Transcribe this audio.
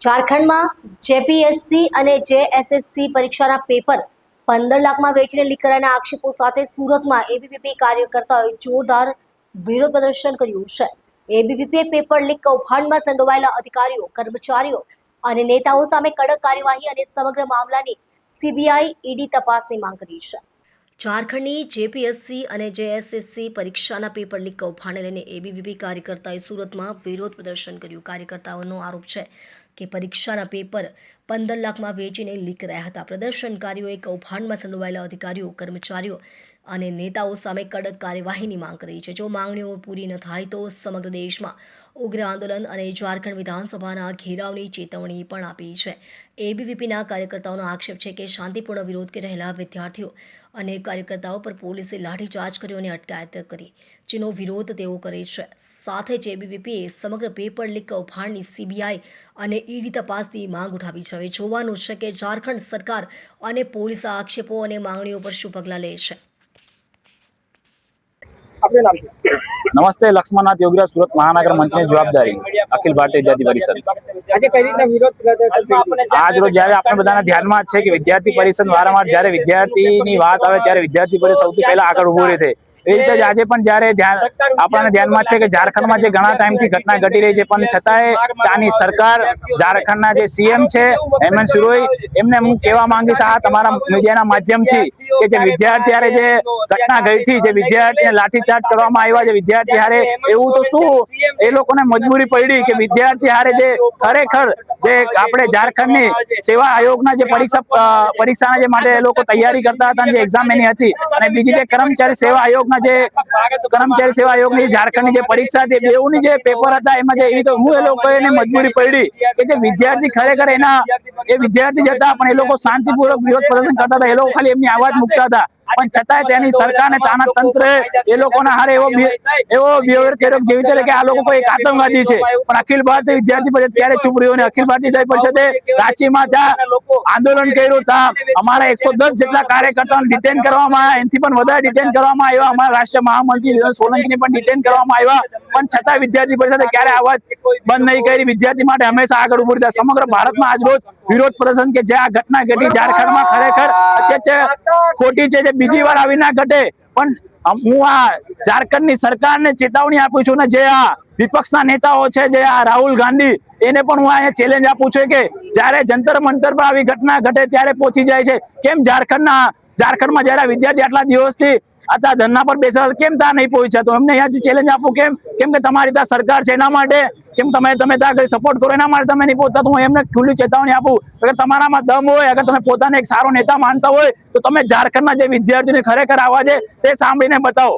ઝારખંડમાં જેપીએસસી અને જેએસએસસી પરીક્ષાના પેપર 15 લાખમાં વેચીને લીક કર્યાના આક્ષેપો સાથે સુરતમાં એબીવીપી કાર્યકર્તાઓએ જોરદાર વિરોધ પ્રદર્શન કર્યું છે। એબીવીપીએ પેપર લીક કૌભાંડમાં સંડોવાયેલા અધિકારીઓ, કર્મચારીઓ અને નેતાઓ સામે કડક કાર્યવાહી અને સમગ્ર મામલાની સીબીઆઈ ઈડી તપાસની માંગ કરી છે। ઝારખંડની જેપીએસસી અને જેએસએસસી પરીક્ષાના પેપર લીક કૌભાંડને લઈને એબીવીપી કાર્યકર્તાએ સુરતમાં વિરોધ પ્રદર્શન કર્યું। કાર્યકર્તાઓનો આરોપ છે કે પરીક્ષાના પેપર 15 લાખમાં વેચીને લીક કર્યા હતા। પ્રદર્શનકારીઓએ કૌભાંડમાં સંડોવાયેલા અધિકારીઓ, કર્મચારીઓ અને નેતાઓ સામે કડક કાર્યવાહીની માંગ કરી છે। જો માંગણીઓ પૂરી ન થાય તો સમગ્ર દેશમાં ઉગ્ર આંદોલન અને ઝારખંડ વિધાનસભાના ઘેરાવની ચેતવણી પણ આપી છે। એબીવીપીના કાર્યકર્તાઓનો આક્ષેપ છે કે શાંતિપૂર્ણ વિરોધ કરી રહેલા વિદ્યાર્થીઓ અને કાર્યકર્તાઓ પર પોલીસે લાઠીચાર્જ કર્યો અને અટકાયત કરી, જેનો વિરોધ તેઓ કરે છે। સાથે જ એબીવીપીએ સમગ્ર પેપર લીક કૌભાંડની સીબીઆઈ અને ઈડી તપાસની માંગ ઉઠાવી છે। હવે જોવાનું છે કે ઝારખંડ સરકાર અને પોલીસ આક્ષેપો અને માંગણીઓ પર શું પગલાં લે છે। नमस्ते, लक्ष्मणनाथ योगीराज, सूरत महानगर मंच की जवाबदारी अखिल भारतीय विद्यार्थी परिषद। आज रोज जયારે આપણે બધાના ધ્યાનમાં છે કે વિદ્યાર્થી પરિષદ વારંવાર જ્યારે વિદ્યાર્થીની વાત આવે ત્યારે વિદ્યાર્થી પરિષદ સૌથી પહેલા આગળ ઊભું રહે છે। એ રીતે જ આજે પણ જ્યારે આપણને ધ્યાનમાં છે કે ઝારખંડમાં જે ઘણા ટાઈમથી ઘટના ઘટી રહી છે, પણ છતાંય ત્યાંની સરકાર, ઝારખંડના જે સીએમ છે હેમંત સોરેન, એમને હું કહેવા માંગીશ આ તમારા મીડિયાના માધ્યમથી કે જે વિદ્યાર્થી હારે જે ઘટના ગઈ હતી, જે વિદ્યાર્થીને લાઠીચાર્જ કરવામાં આવ્યા, જે વિદ્યાર્થી હારે એવું તો શું એ લોકોને મજબૂરી પડી કે વિદ્યાર્થી હારે જે ખરેખર જે આપણે ઝારખંડની સેવા આયોગના જે પરીક્ષાના જે માટે એ લોકો તૈયારી કરતા હતા, જે એક્ઝામ એની હતી, અને બીજી જે કર્મચારી સેવા આયોગની ઝારખંડની જે પરીક્ષા હતી, બેઉની જે પેપર હતા એમાં જે એ તો હું એ લોકોને મજબૂરી પડી કે જે વિદ્યાર્થી ખરેખર એ વિદ્યાર્થી જ હતા, પણ એ લોકો શાંતિપૂર્વક વિરોધ પ્રદર્શન કરતા હતા, એ લોકો ખાલી એમની અવાજ મૂકતા હતા, પણ છતાંય તેની સરકારને તાના તંત્રે એ લોકોના હારે એવો બિહેવિયર કર્યો જેવી રીતે કે આ લોકો કોઈ એક આતંકવાદી છે। પણ અખિલ ભારતીય વિદ્યાર્થી પરિષદ ક્યારે ચૂપ રહ્યું ને અખિલ ભારતીય વિદ્યાર્થી પરિષદે રાંચીમાં ત્યાં આંદોલન કર્યું, ત્યાં અમારા 110 જેટલા કાર્યકર્તાઓને ડિટેન કરવામાં આવ્યા, એનાથી પણ વધારે ડિટેન કરવામાં આવ્યા, અમારા રાષ્ટ્રીય મહામંત્રી સોલંકીને પણ ડિટેન કરવામાં આવ્યા, પણ છતાં વિદ્યાર્થી પરિષદે ક્યારે અવાજ બંધ નહીં કરી, વિદ્યાર્થી માટે હંમેશા આગળ ઉભું રહ્યા। સમગ્ર ભારતમાં આજ રોજ વિરોધ પ્રદર્શન કે જે આ ઘટના ઘટી ઝારખંડમાં ખરેખર અત્યારે ખોટી છે, જે બીજી વાર આવી ના ઘટે। પણ હું આ ઝારખંડની સરકારને ચેતવણી આપું છું ને જે આ વિપક્ષના નેતાઓ છે, જે આ રાહુલ ગાંધી, એને પણ હું અહીંયા ચેલેન્જ આપું છું કે જ્યારે જંતર મંતર પર આવી ઘટના ઘટે ત્યારે પહોંચી જાય છે, કેમ ઝારખંડમાં જયારે વિદ્યાર્થી આટલા દિવસથી આટલા ધરના પર બેસેલા કેમ ત્યાં નહીં પહોંચ્યા? તો એમને અહીંયાથી ચેલેન્જ આપું કેમ કે તમારી ત્યાં સરકાર છે એના માટે કેમ તમે ત્યાં સપોર્ટ કરો એના માટે તમે નહીં પહોંચતા? તો હું એમને ખુલ્લી ચેતવણી આપું કે તમારામાં દમ હોય, અગર તમે પોતાને એક સારો નેતા માનતા હોય તો તમે ઝારખંડના જે વિદ્યાર્થીઓની ખરેખર આવાજ છે તે સાંભળીને બતાવો।